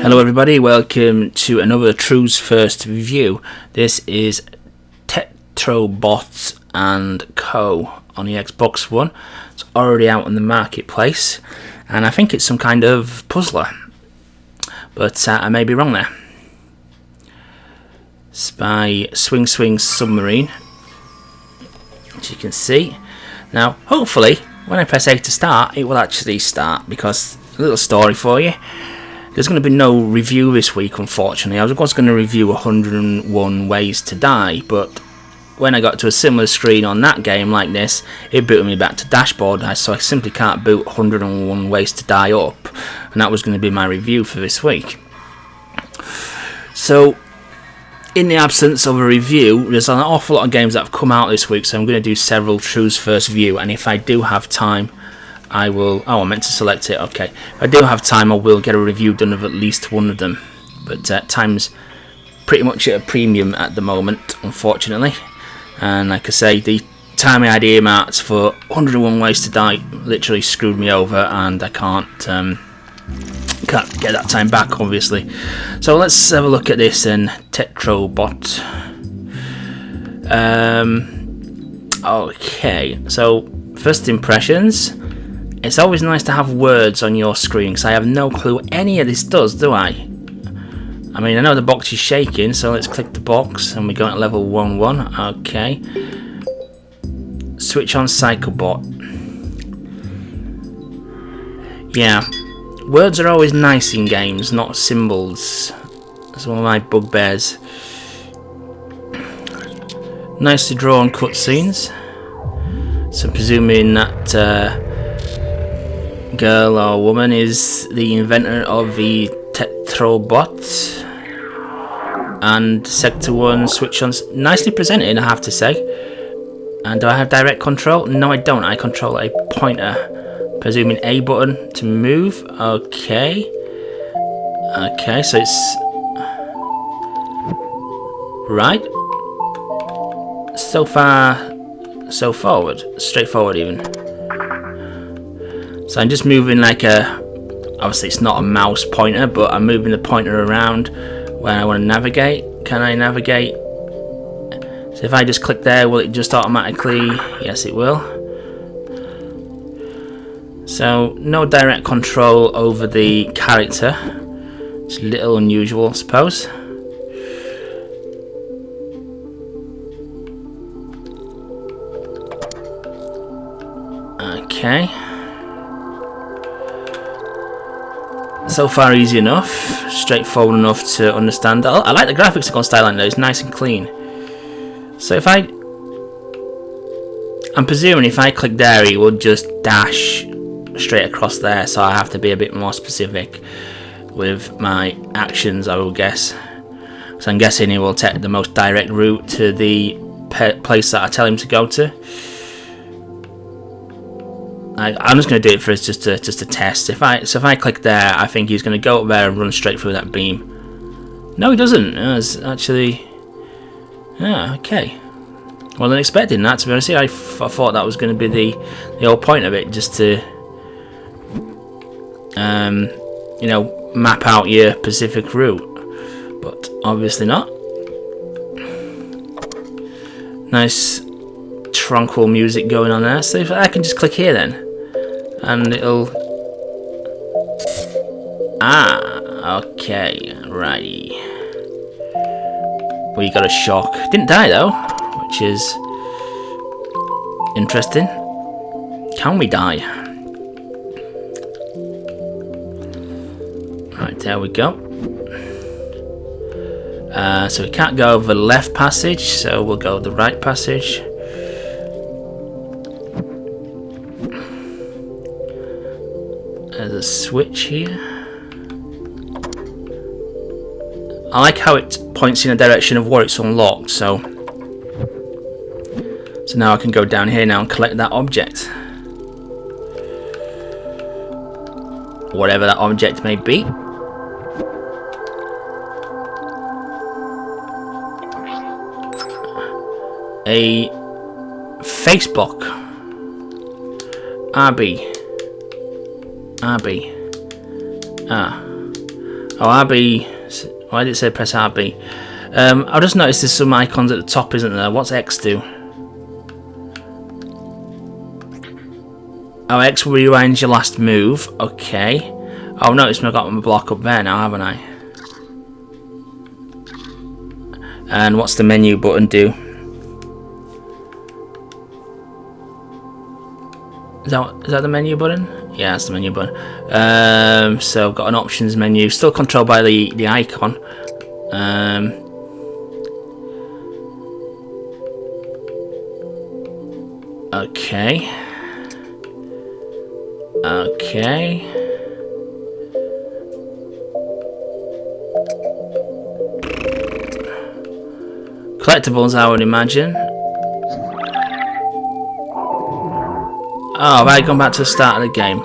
Hello everybody, welcome to another True's First Review. This is Tetrobots and Co. on the Xbox One. It's already out in the marketplace, and I think it's some kind of puzzler, but I may be wrong there. It's by Swing Submarine, as you can see. Now, hopefully, when I press A to start, it will actually start, because a little story for you. There's going to be no review this week, unfortunately. I was going to review 101 Ways to Die, but when I got to a similar screen on that game like this, it booted me back to dashboard, so I simply can't boot 101 Ways to Die up, and that was going to be my review for this week. So, in the absence of a review, there's an awful lot of games that have come out this week, so I'm going to do several True's First View, and if I do have time, I will... Oh, I meant to select it. Okay. If I do have time, I will get a review done of at least one of them. But time's pretty much at a premium at the moment, unfortunately. And like I say, the time I had earmarked for 101 Ways to Die literally screwed me over, and I can't get that time back, obviously. So let's have a look at this then. Tetrobot. Okay. So first impressions. It's always nice to have words on your screen, because I have no clue what any of this does, do I? I mean, I know the box is shaking, so let's click the box, and we go at level 1-1. Okay. Switch on Psychobot. Yeah. Words are always nice in games, not symbols. That's one of my bugbears. Nicely drawn cutscenes. So presuming that... girl or woman is the inventor of the Tetrobot, and Sector 1 switch on. Nicely presented, I have to say. And do I have direct control? No, I don't. I control a pointer, presuming A button to move. Okay, so it's right. So far so forward, straightforward even. So I'm just moving like obviously it's not a mouse pointer, but I'm moving the pointer around when I want to navigate. Can I navigate? So if I just click there, will it just automatically? Yes, it will. So no direct control over the character. It's a little unusual, I suppose. Okay. So far easy enough, straightforward enough to understand. I like the graphics of style like that, it's nice and clean. So if I'm presuming if I click there, it will just dash straight across there, so I have to be a bit more specific with my actions, I will guess. So I'm guessing it will take the most direct route to the place that I tell him to go to. I'm just going to do it for just a test. If I click there, I think he's going to go up there and run straight through that beam. No, he doesn't. It's actually, yeah, okay. Wasn't expecting that, to be honest. I thought that was going to be the whole point of it, just to, you know, map out your Pacific route. But obviously not. Nice tranquil music going on there. So if I can just click here then, and it'll... okay, righty. We got a shock. Didn't die though, which is interesting. Can we die? Right, there we go. So we can't go over the left passage, so we'll go the right passage. There's a switch here. I like how it points in the direction of where it's unlocked, so now I can go down here now and collect that object. Whatever that object may be. A Facebook. RB. Oh, RB. Why did it say press RB? I just noticed there's some icons at the top, isn't there? What's X do? Oh, X rewinds your last move. Okay. Oh, notice I've got my block up there now, haven't I? And what's the menu button do? Is that the menu button? Yeah, that's the menu button. So I've got an options menu, still controlled by the icon. Okay. Okay. Collectibles, I would imagine. Oh, have I gone back to the start of the game?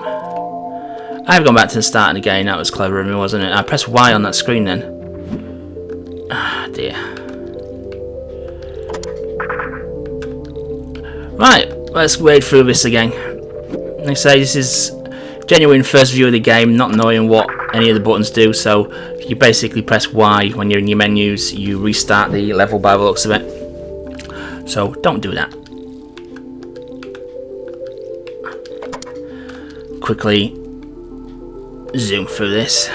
I've gone back to the start of the game. That was clever of me, wasn't it? I pressed Y on that screen then. Ah, dear. Right, let's wade through this again. Like I say, this is genuine first view of the game, not knowing what any of the buttons do. So you basically press Y when you're in your menus. You restart the level by the looks of it. So don't do that. Quickly zoom through this.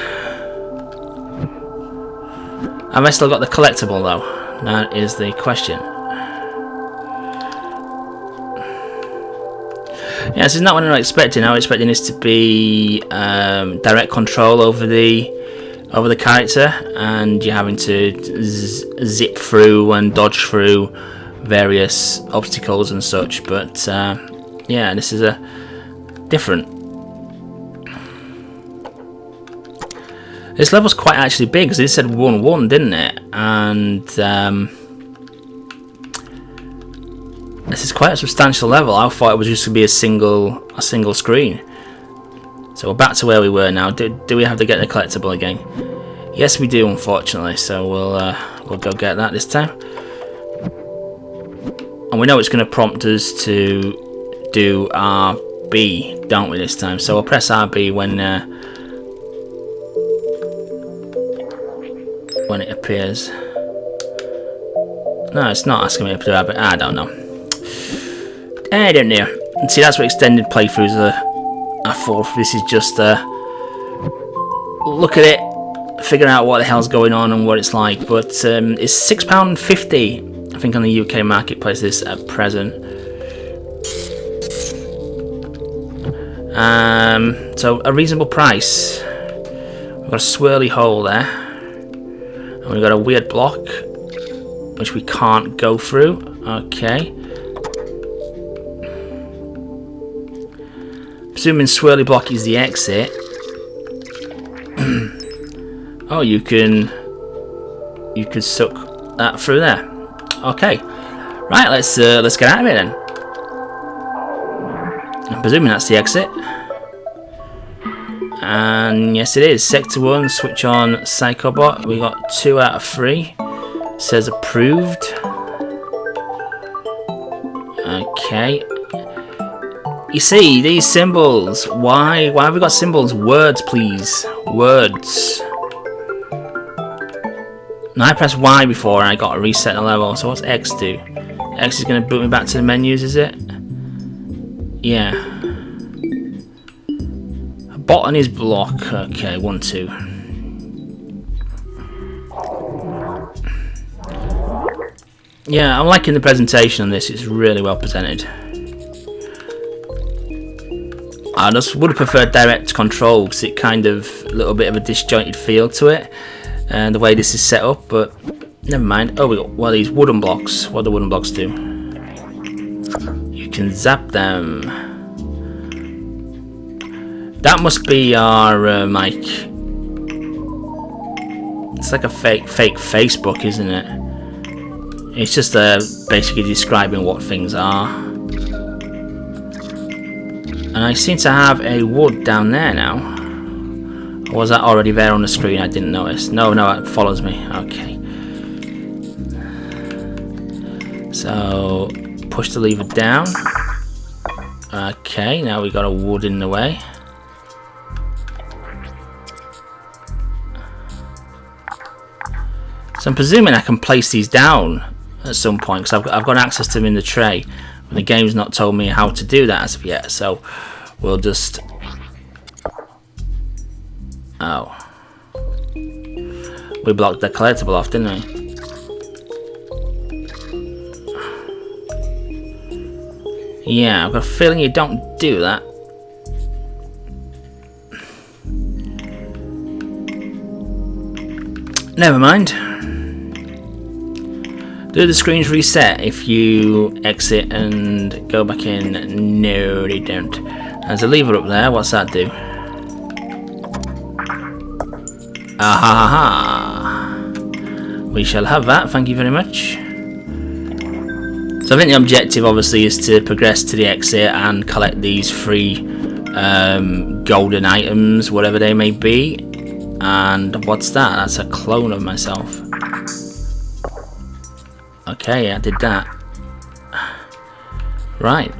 Have I still got the collectible though? That is the question. Yeah, this is not what I'm expecting. I was expecting this to be direct control over the character, and you're having to zip through and dodge through various obstacles and such. But yeah, this is a different. This level's quite actually big, because it said 1-1, didn't it? And this is quite a substantial level. I thought it was just going to be a single screen. So we're back to where we were now. Do we have to get the collectible again? Yes, we do, unfortunately. So we'll go get that this time. And we know it's going to prompt us to do RB, don't we, this time? So we'll press RB when it appears. No, it's not asking me to do RB. I don't know. I don't know. See, that's what extended playthroughs are for. This is just look at it, figure out what the hell's going on and what it's like. But it's £6.50, I think, on the UK marketplace this at present. So a reasonable price. We've got a swirly hole there, and we've got a weird block which we can't go through. Okay. Presuming swirly block is the exit. Oh, you can suck that through there. Okay, right. Let's get out of it then. I'm presuming that's the exit. And yes, it is. Sector 1. Switch on Psychobot. We got 2 out of 3. Says approved. Okay. You see, these symbols. Why have we got symbols? Words, please. Words. Now I pressed Y before and I got to reset the level. So what's X do? X is going to boot me back to the menus, is it? Yeah. A bot on his block. Okay, 1, 2. Yeah, I'm liking the presentation on this. It's really well presented. I just would have preferred direct control, because it kind of a little bit of a disjointed feel to it, and the way this is set up. But never mind. Oh, we got one of these wooden blocks. What do the wooden blocks do? You can zap them. That must be our mic. It's like a fake Facebook, isn't it? It's just basically describing what things are. And I seem to have a wood down there now. Or was that already there on the screen? I didn't notice. No, it follows me. Okay. So, push the lever down. Okay, now we got a wood in the way. So I'm presuming I can place these down at some point, because I've got access to them in the tray. But the game's not told me how to do that as of yet, so we'll just... Oh. We blocked the collectible off, didn't we? Yeah, I've got a feeling you don't do that. Never mind. Do the screens reset if you exit and go back in? No, they don't. There's a lever up there. What's that do? Aha! We shall have that. Thank you very much. So I think the objective obviously is to progress to the exit and collect these free golden items, whatever they may be. And what's that? That's a clone of myself. Okay, I did that. Right.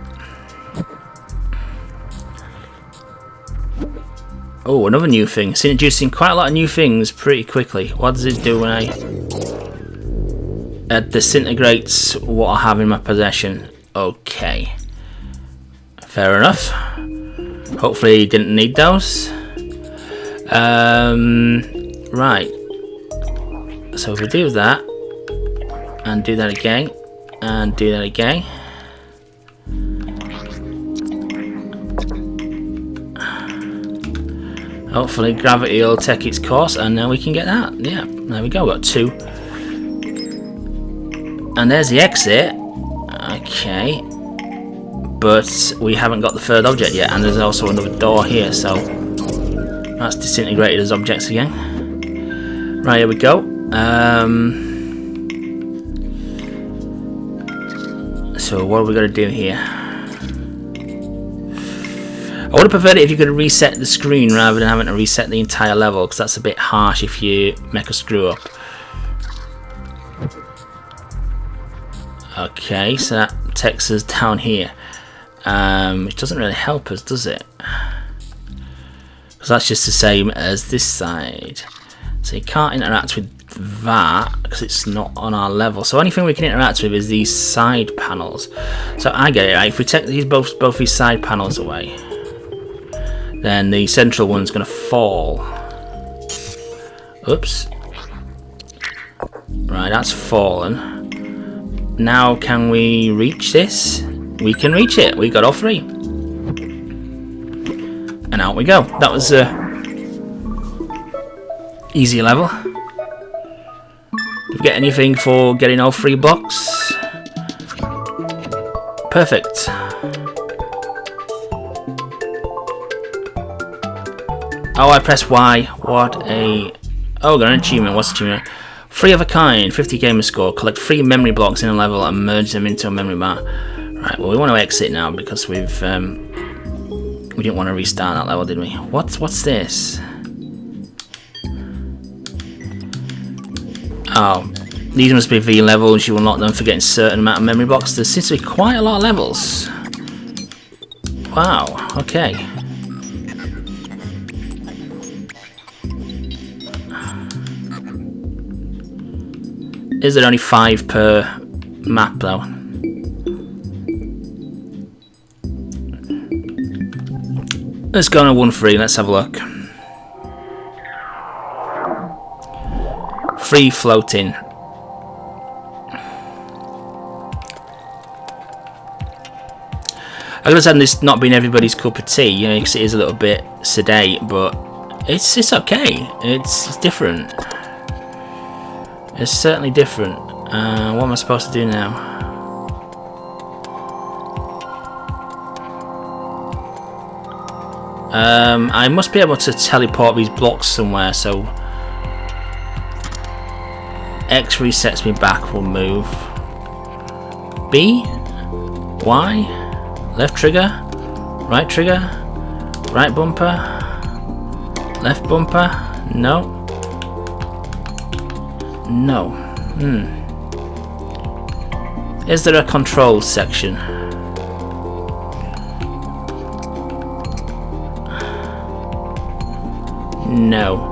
Oh, another new thing. It's introducing quite a lot of new things pretty quickly. What does it do when I... It disintegrates what I have in my possession. Okay. Fair enough. Hopefully you didn't need those. Right. So if we do that, and do that again, and do that again. Hopefully gravity will take its course, and then we can get that. Yeah, there we go, we've got 2. And there's the exit. Okay. But we haven't got the third object yet, and there's also another door here, so that's disintegrated as objects again. Right, here we go. So what are we going to do here? I would have preferred it if you could reset the screen rather than having to reset the entire level, because that's a bit harsh if you make a screw up. Okay, so that takes us down here, which doesn't really help us, does it? Because that's just the same as this side. So you can't interact with that because it's not on our level. So anything we can interact with is these side panels. So I get it, right? If we take these both these side panels away, then the central one's going to fall. Oops. Right, that's fallen. Now can we reach this? We can reach it. We got all 3. And out we go. That was a easy level. Did we get anything for getting all 3 blocks? Perfect. Oh, I pressed Y. What a... Oh, got an achievement. What's the achievement? 3 of a kind. 50 gamer score. Collect 3 memory blocks in a level and merge them into a memory bar. Right, well, we want to exit now because we've... we didn't want to restart that level, did we? What's this? Oh, these must be V levels. You will unlock them for getting a certain amount of memory blocks. There seems to be quite a lot of levels. Wow, okay. Is there only 5 per map though? Let's go on a 1-3, let's have a look. Free floating. I understand this not being everybody's cup of tea, you know, because it is a little bit sedate, but it's okay. It's different. It's certainly different. What am I supposed to do now? I must be able to teleport these blocks somewhere, so X resets me back, we'll move. B, Y, left trigger, right bumper, left bumper, no. No. Is there a control section? No.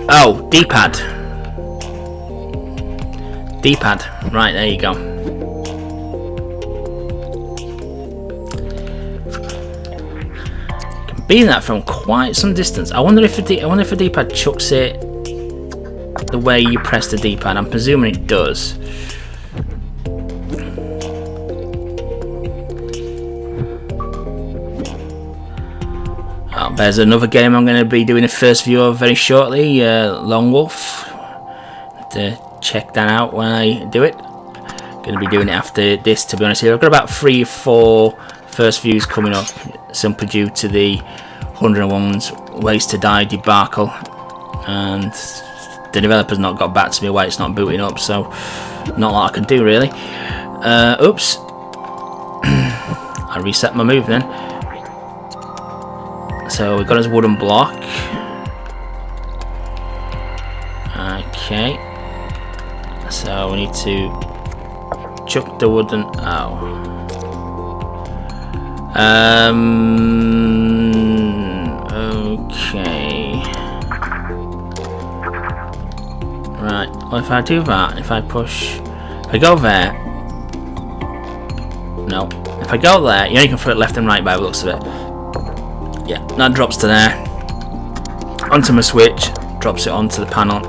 Oh, D-pad. D-pad. Right, there you go. Can beam that from quite some distance. I wonder if the D-pad chucks it the way you press the D-pad. I'm presuming it does. There's another game I'm going to be doing a first view of very shortly, Lone Wolf. To check that out when I do it. Going to be doing it after this, to be honest here. I've got about 3 or 4 first views coming up, simply due to the 101's Ways to Die debacle. And the developer's not got back to me why it's not booting up, so not a lot I can do really. Oops. I reset my move then. So we've got his wooden block. Okay. So we need to chuck the wooden. Oh. Okay. Right. Well, if I do that, if I push, if I go there. No. If I go there, you know you can throw it left and right by the looks of it. Yeah, that drops to there. Onto my switch, drops it onto the panel.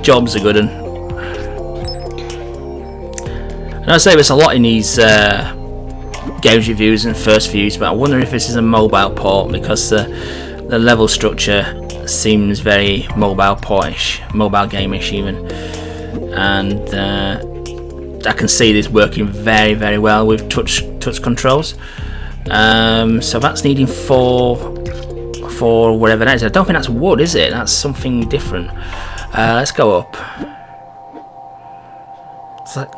Job's a good one. And I say there's a lot in these games reviews and first views, but I wonder if this is a mobile port, because the level structure seems very mobile portish, mobile game-ish even. And I can see this working very, very well with touch controls. So that's needing 4 whatever that is. I don't think that's wood, is it? That's something different. Let's go up.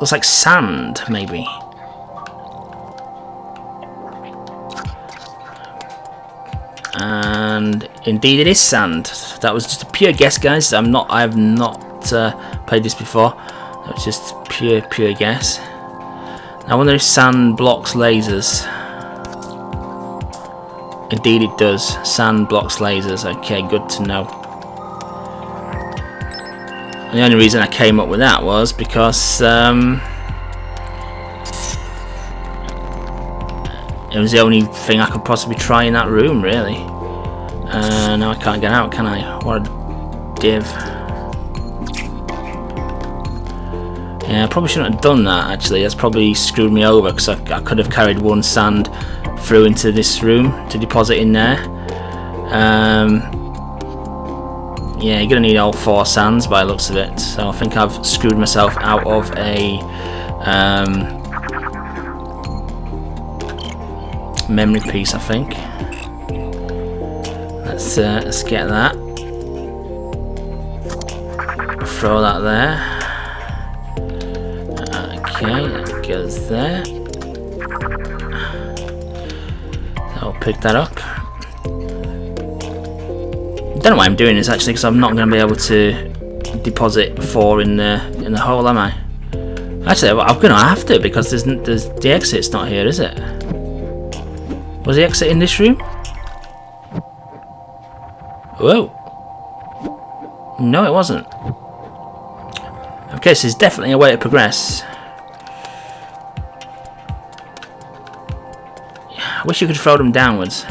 Looks like sand, maybe. And indeed, it is sand. That was just a pure guess, guys. I have not played this before. That was just pure guess. I wonder if sand blocks lasers. Indeed it does. Sand blocks lasers. Okay, good to know. And the only reason I came up with that was because it was the only thing I could possibly try in that room, really. Now I can't get out, can I? What a div. Yeah, I probably shouldn't have done that, actually. That's probably screwed me over, because I could have carried one sand through into this room to deposit in there. Yeah, you're going to need all 4 sands by the looks of it. So I think I've screwed myself out of a memory piece, I think. Let's get that. Throw that there. Okay, that goes there. So I'll pick that up. I don't know why I'm doing this, actually, because I'm not going to be able to deposit 4 in the hole, am I? Actually, I'm going to have to, because there's the exit's not here, is it? Was the exit in this room? Whoa! No, it wasn't. Okay, so there's definitely a way to progress. I wish you could throw them downwards.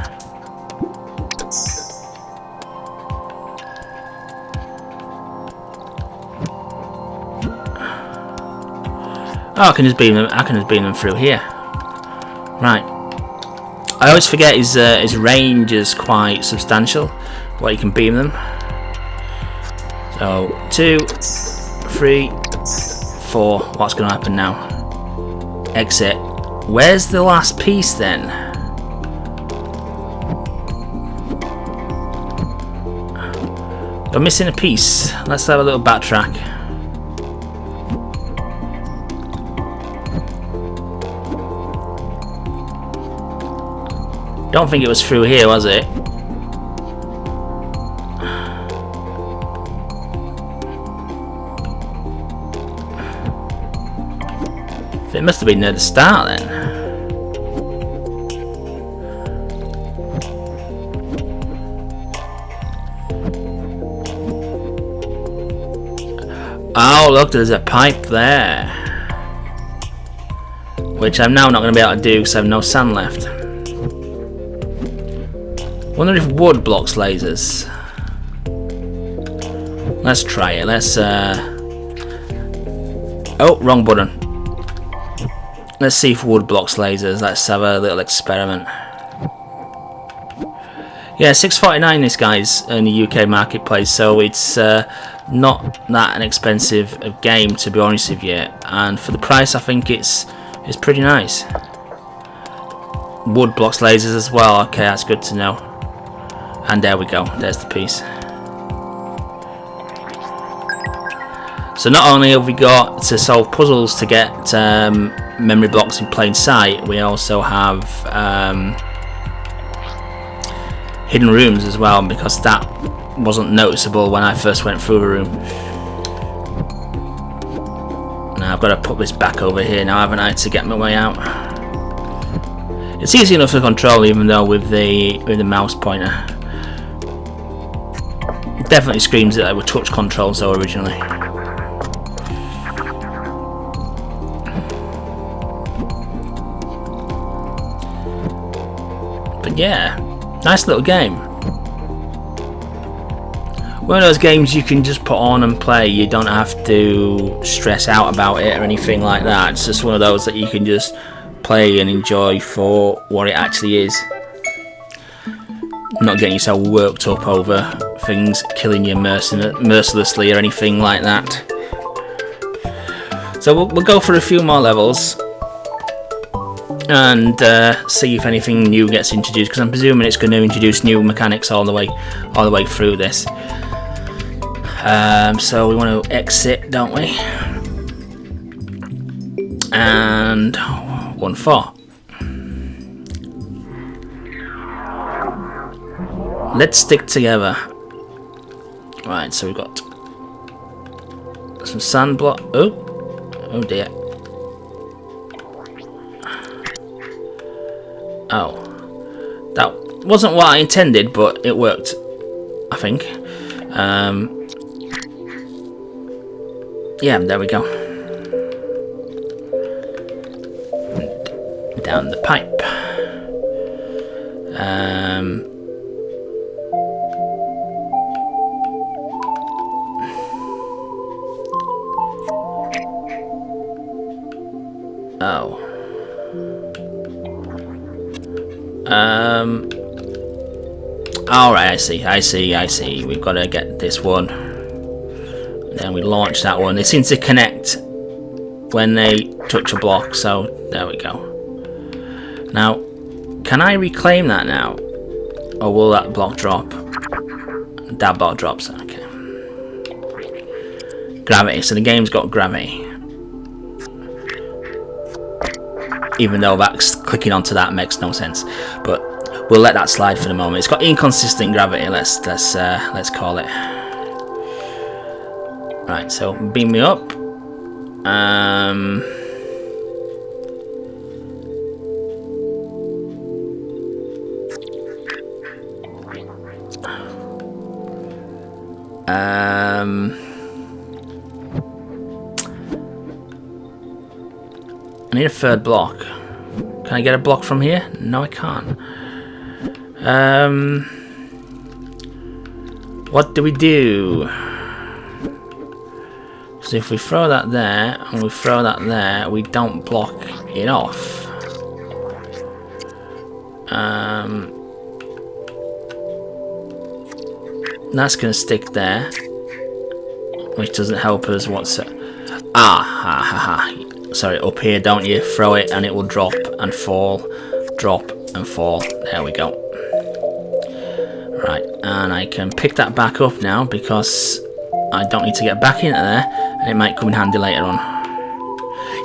Oh, I can just beam them. I can just beam them through here. Right. I always forget his range is quite substantial. What you can beam them. So 2, 3, 4. What's going to happen now? Exit. Where's the last piece then? We're missing a piece. Let's have a little backtrack. Don't think it was through here, was it? It must have been near the start then. Oh, look, there's a pipe there. Which I'm now not going to be able to do because I have no sand left. Wonder if wood blocks lasers. Let's try it. Let's oh, wrong button. Let's see if wood blocks lasers. Let's have a little experiment. Yeah, $6.49 this guy's in the UK marketplace, so it's not that an expensive game, to be honest with you. And for the price, I think it's pretty nice. Wood blocks lasers as well. Okay, that's good to know. And there we go. There's the piece. So not only have we got to solve puzzles to get memory blocks in plain sight, we also have hidden rooms as well, because that wasn't noticeable when I first went through the room. Now I've got to put this back over here now, haven't I, to get my way out. It's easy enough to control, even though with the mouse pointer. It definitely screams that they were touch controls though originally. But yeah, nice little game. One of those games you can just put on and play. You don't have to stress out about it or anything like that. It's just one of those that you can just play and enjoy for what it actually is. Not getting yourself worked up over things killing you mercilessly or anything like that. So we'll go for a few more levels and see if anything new gets introduced, because I'm presuming it's going to introduce new mechanics all the way through this. So we want to exit, don't we? And 1-4. Let's stick together. Right, so we've got some sand block. Oh dear. Oh, that wasn't what I intended, but it worked, I think. Yeah, there we go. Down the pipe. Oh. Alright, I see. We've got to get this one. Then we launch that one. They seem to connect when they touch a block, so there we go. Now, can I reclaim that now? Or will that block drop? That block drops, okay. Gravity, so the game's got gravity. Even though that's clicking onto that makes no sense. But we'll let that slide for the moment. It's got inconsistent gravity, let's call it. Right, so beam me up. I need a third block. Can I get a block from here? No, I can't. What do we do? So if we throw that there and we throw that there, we don't block it off. That's going to stick there, which doesn't help us whatsoever. Sorry, up here, don't you? Throw it and it will drop and fall, drop and fall. There we go. Right, and I can pick that back up now because I don't need to get back into there, and it might come in handy later on.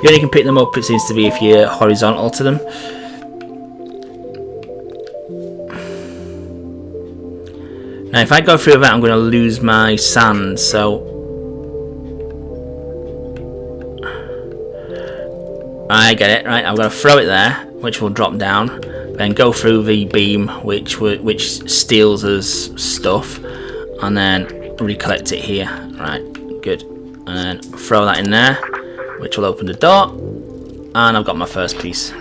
You only can pick them up, it seems to be, if you're horizontal to them. Now, if I go through that, I'm going to lose my sand, so I get it. Right, I've got to throw it there, which will drop down. Then go through the beam, which steals us stuff, and then recollect it here. Right, good. And then throw that in there, which will open the door, and I've got my first piece.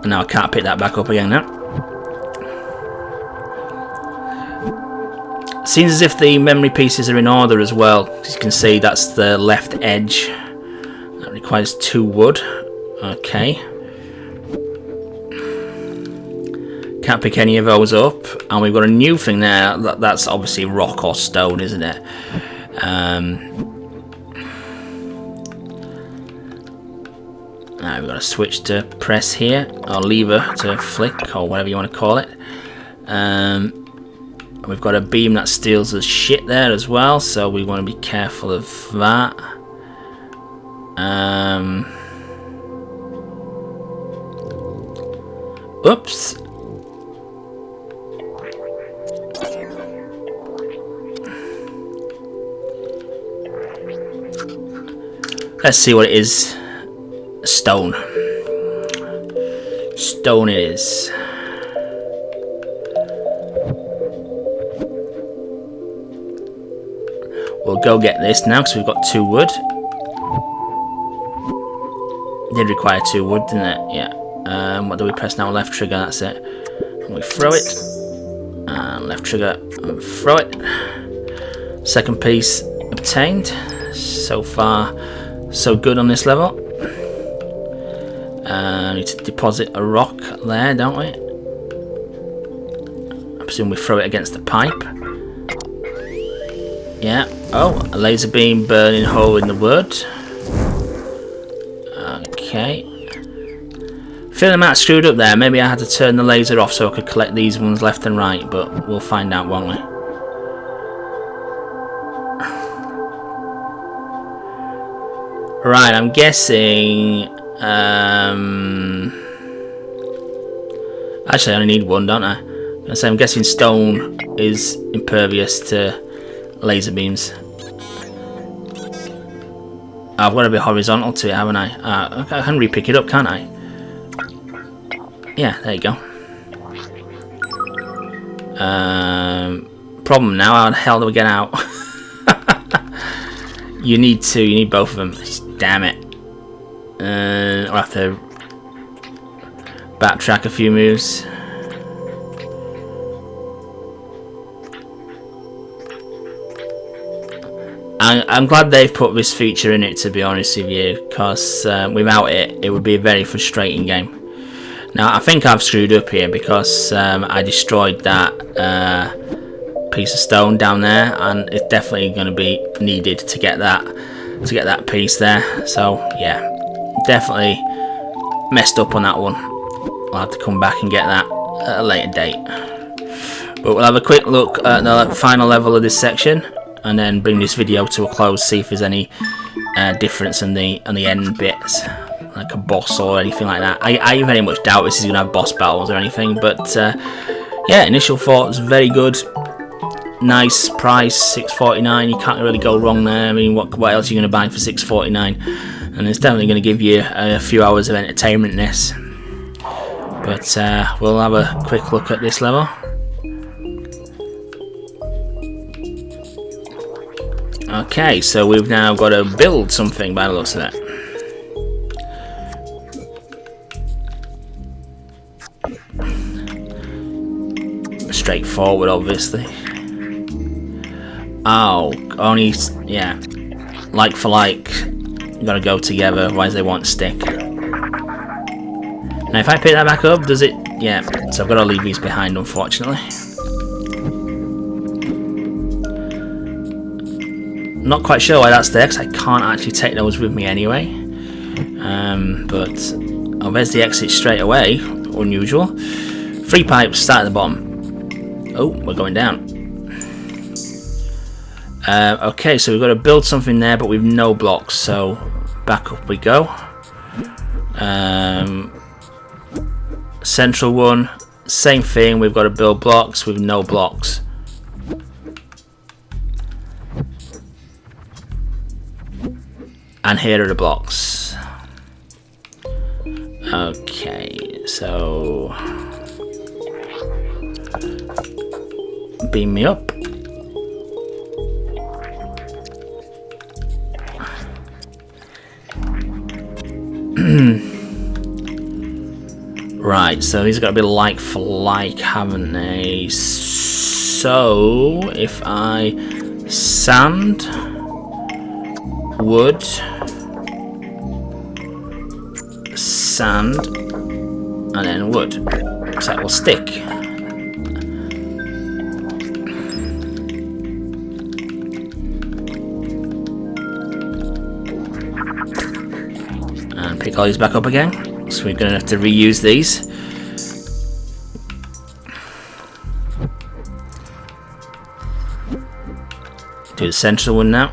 And now I can't pick that back up again now. Seems as if the memory pieces are in order as well. As you can see, that's the left edge. That requires 2 wood. Okay. Can't pick any of those up. And we've got a new thing there. That's obviously rock or stone, isn't it? Now we've got to switch to press here, or lever to flick, or whatever you want to call it. We've got a beam that steals us shit there as well, so we want to be careful of that. Oops. Let's see what it is. Stone. Stone it is. We'll go get this now because we've got 2 wood. Did require 2 wood, didn't it? Yeah. What do we press now? Left trigger, that's it. And we throw it. And left trigger and throw it. Second piece obtained. So far, so good on this level. Need to deposit a rock there, don't we? I presume we throw it against the pipe. Yeah. Oh, a laser beam burning hole in the wood. Okay. Feeling that screwed up there. Maybe I had to turn the laser off so I could collect these ones left and right, but we'll find out, won't we? Right, I'm guessing... actually, I only need 1, don't I? I'm guessing stone is impervious to laser beams. I've got to be horizontal to it, haven't I? I can re-pick it up, can't I? Yeah, there you go. Problem now, how the hell do we get out? You need both of them. Damn it. I'll have to backtrack a few moves. I'm glad they've put this feature in it, to be honest with you, because without it, it would be a very frustrating game. Now, I think I've screwed up here because I destroyed that piece of stone down there, and it's definitely going to be needed to get that piece there. So yeah, definitely messed up on that one. I'll have to come back and get that at a later date. But we'll have a quick look at the final level of this section, and then bring this video to a close. See if there's any difference in the end bits, like a boss or anything like that. I very much doubt this is going to have boss battles or anything, but yeah, initial thoughts very good. Nice price, $6.49. You can't really go wrong there. I mean, what else are you going to buy for $6.49? And it's definitely going to give you a few hours of entertainment in this. But we'll have a quick look at this level. Okay, so we've now got to build something by the looks of it. Straightforward, obviously. Oh, only, yeah, like for like, gotta go together, otherwise they won't stick. Now if I pick that back up, does it? Yeah, so I've got to leave these behind, unfortunately. Not quite sure why that's there, because I can't actually take those with me anyway. But, oh, there's the exit straight away, unusual. 3 pipes, start at the bottom. Oh, we're going down. Okay, so we've got to build something there, but with no blocks, so back up we go. Central one, same thing, we've got to build blocks with no blocks. And here are the blocks. Okay, so beam me up. Right, so these got to be like for like, haven't they? So if I sand, wood, sand, and then wood, so that will stick. And pick all these back up again. So we're going to have to reuse these. Do the central one now.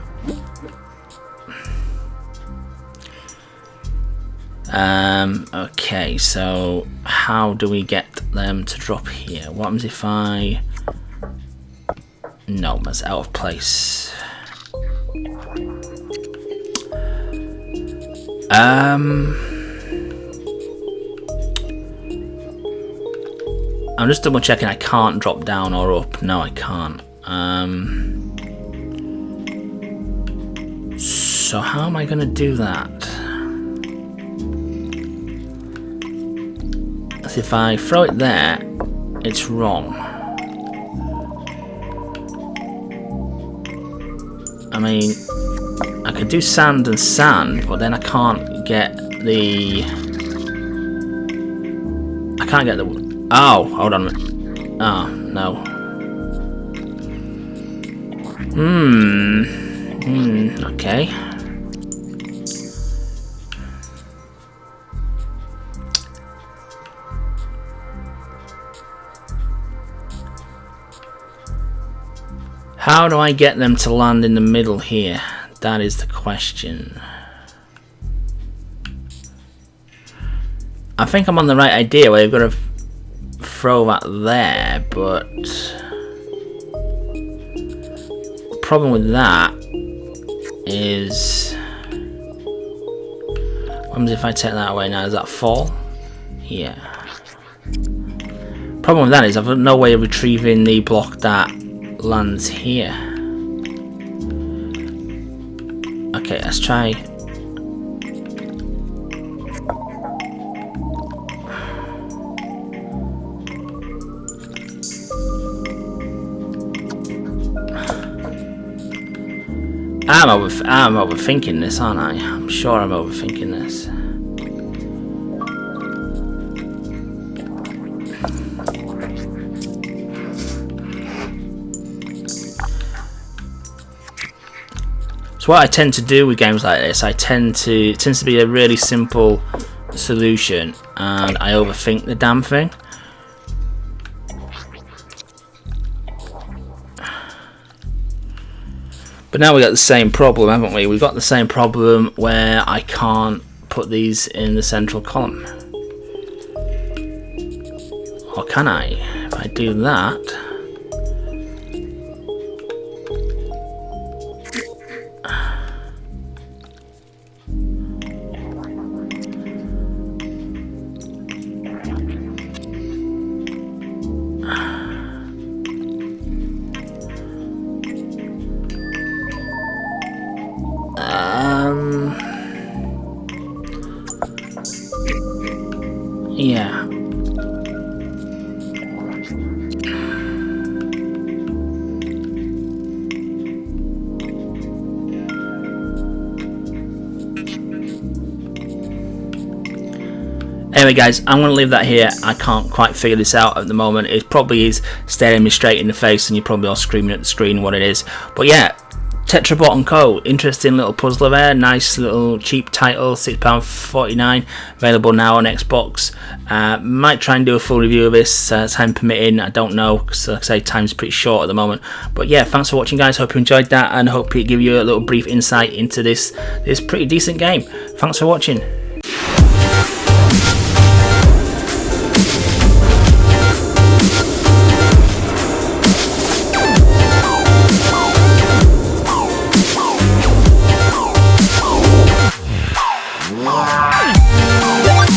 Okay, so how do we get them to drop here? What happens if I... No, that's out of place. I'm just double checking I can't drop down or up. No, I can't. So how am I going to do that? So if I throw it there, it's wrong. I mean, I could do sand and sand, but then I can't get the... I can't get the... Oh, hold on a minute. Oh, no. Okay. How do I get them to land in the middle here? That is the question. I think I'm on the right idea where you've got to throw that there, but the problem with that is what happens if I take that away now? Does that fall? Yeah. Problem with that is I've got no way of retrieving the block that lands here. Okay, let's try. I'm overthinking this, aren't I? I'm sure I'm overthinking this. So what I tend to do with games like this, it tends to be a really simple solution, and I overthink the damn thing. But now we've got the same problem, haven't we? We've got the same problem where I can't put these in the central column. Or can I? If I do that... yeah. Anyway guys, I'm going to leave that here. I can't quite figure this out at the moment. It probably is staring me straight in the face and you're probably all screaming at the screen what it is. But yeah, Tetrobot & Co. Interesting little puzzler there. Nice little cheap title, £6.49. Available now on Xbox. Might try and do a full review of this, time permitting. I don't know, because like I say, time's pretty short at the moment. But yeah, thanks for watching guys. Hope you enjoyed that and hope it give you a little brief insight into this pretty decent game. Thanks for watching.